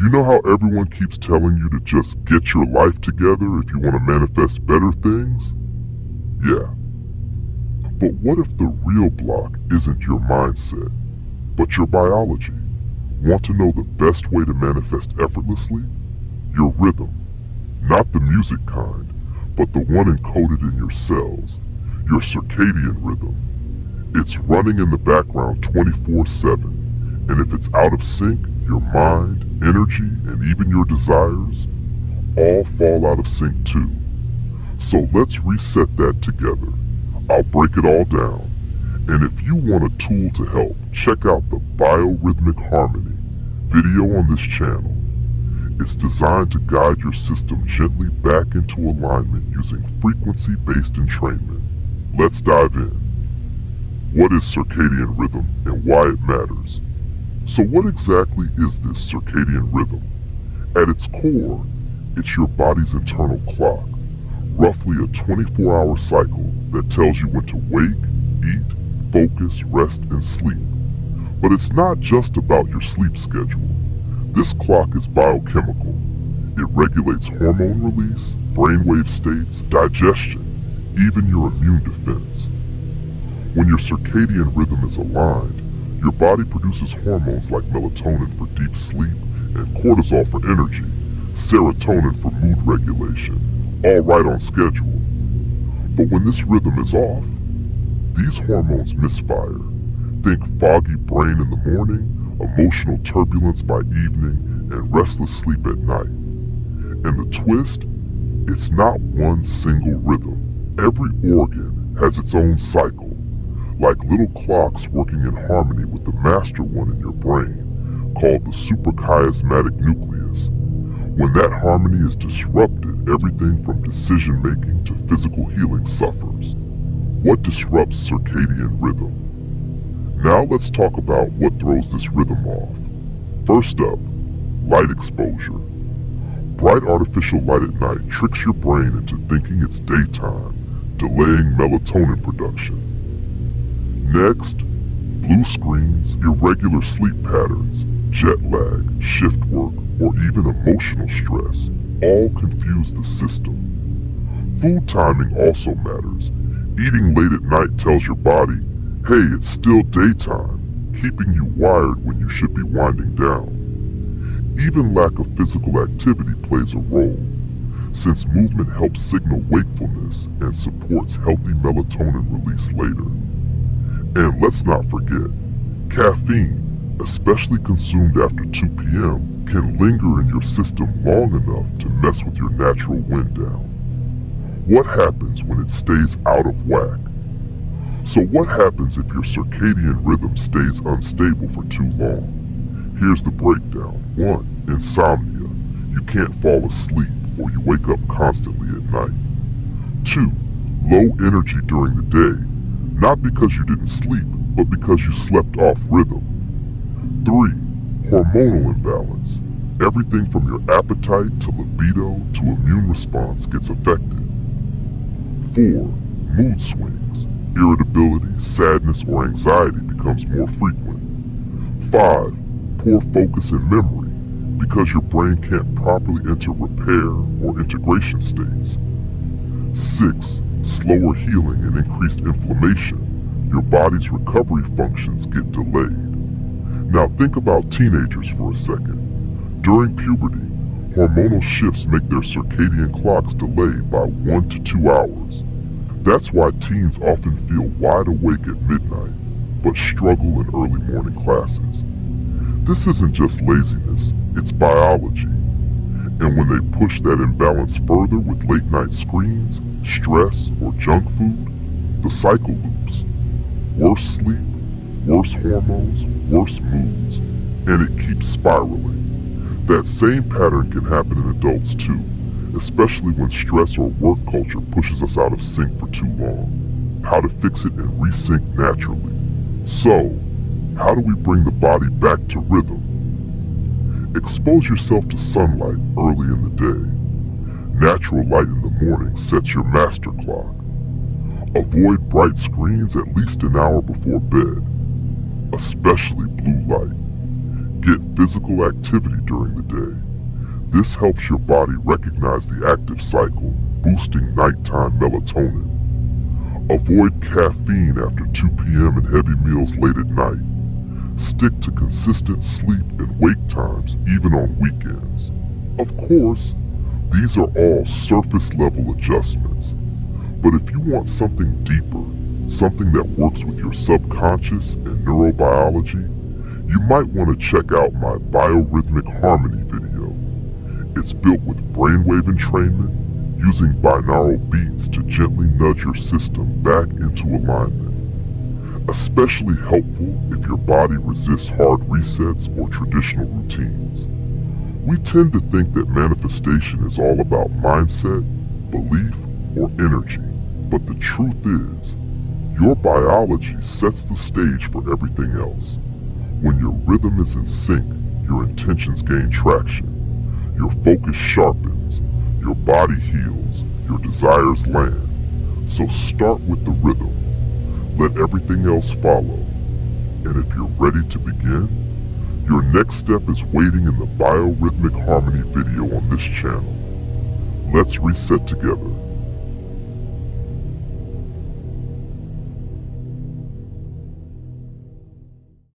You know how everyone keeps telling you to just get your life together if you want to manifest better things? Yeah. But what if the real block isn't your mindset, but your biology? Want to know the best way to manifest effortlessly? Your rhythm. Not the music kind, but the one encoded in your cells, your circadian rhythm. It's running in the background 24/7, and if it's out of sync, your mind, energy, and even your desires all fall out of sync too. So let's reset that together. I'll break it all down. And if you want a tool to help, check out the Biorhythmic Harmony video on this channel. It's designed to guide your system gently back into alignment using frequency-based entrainment. Let's dive in. What is circadian rhythm and why it matters? So what exactly is this circadian rhythm? At its core, it's your body's internal clock, roughly a 24-hour cycle that tells you when to wake, eat, focus, rest, and sleep. But it's not just about your sleep schedule. This clock is biochemical. It regulates hormone release, brainwave states, digestion, even your immune defense. When your circadian rhythm is aligned, your body produces hormones like melatonin for deep sleep and cortisol for energy, serotonin for mood regulation, all right on schedule. But when this rhythm is off, these hormones misfire. Think foggy brain in the morning, emotional turbulence by evening, and restless sleep at night. And the twist? It's not one single rhythm. Every organ has its own cycle, like little clocks working in harmony with the master one in your brain, called the suprachiasmatic nucleus. When that harmony is disrupted, everything from decision-making to physical healing suffers. What disrupts circadian rhythm? Now let's talk about what throws this rhythm off. First up, light exposure. Bright artificial light at night tricks your brain into thinking it's daytime, delaying melatonin production. Next, blue screens, irregular sleep patterns, jet lag, shift work, or even emotional stress all confuse the system. Food timing also matters. Eating late at night tells your body, hey, it's still daytime, keeping you wired when you should be winding down. Even lack of physical activity plays a role, since movement helps signal wakefulness and supports healthy melatonin release later. And let's not forget, caffeine, especially consumed after 2 p.m., can linger in your system long enough to mess with your natural wind down. What happens when it stays out of whack? So what happens if your circadian rhythm stays unstable for too long? Here's the breakdown. 1. Insomnia. You can't fall asleep or you wake up constantly at night. 2. Low energy during the day. Not because you didn't sleep, but because you slept off rhythm. 3. Hormonal imbalance. Everything from your appetite to libido to immune response gets affected. 4. Mood swings. Irritability, sadness, or anxiety becomes more frequent. 5. Poor focus and memory, because your brain can't properly enter repair or integration states. 6. Slower healing and increased inflammation. Your body's recovery functions get delayed. Now think about teenagers for a second. During puberty, hormonal shifts make their circadian clocks delayed by 1 to 2 hours. That's why teens often feel wide awake at midnight, but struggle in early morning classes. This isn't just laziness, it's biology. And when they push that imbalance further with late night screens, stress, or junk food, the cycle loops. Worse sleep, worse hormones, worse moods, and it keeps spiraling. That same pattern can happen in adults too, especially when stress or work culture pushes us out of sync for too long. How to fix it and resync naturally. So, how do we bring the body back to rhythm? Expose yourself to sunlight early in the day. Natural light in the morning sets your master clock. Avoid bright screens at least an hour before bed, especially blue light. Get physical activity during the day. This helps your body recognize the active cycle, boosting nighttime melatonin. Avoid caffeine after 2 p.m. and heavy meals late at night. Stick to consistent sleep and wake times even on weekends. Of course, these are all surface-level adjustments. But if you want something deeper, something that works with your subconscious and neurobiology, you might want to check out my Biorhythmic Harmony video. It's built with brainwave entrainment, using binaural beats to gently nudge your system back into alignment. Especially helpful if your body resists hard resets or traditional routines. We tend to think that manifestation is all about mindset, belief, or energy, but the truth is, your biology sets the stage for everything else. When your rhythm is in sync, your intentions gain traction, your focus sharpens, your body heals, your desires land. So start with the rhythm. Let everything else follow. And if you're ready to begin, your next step is waiting in the Biorhythmic Harmony video on this channel. Let's reset together.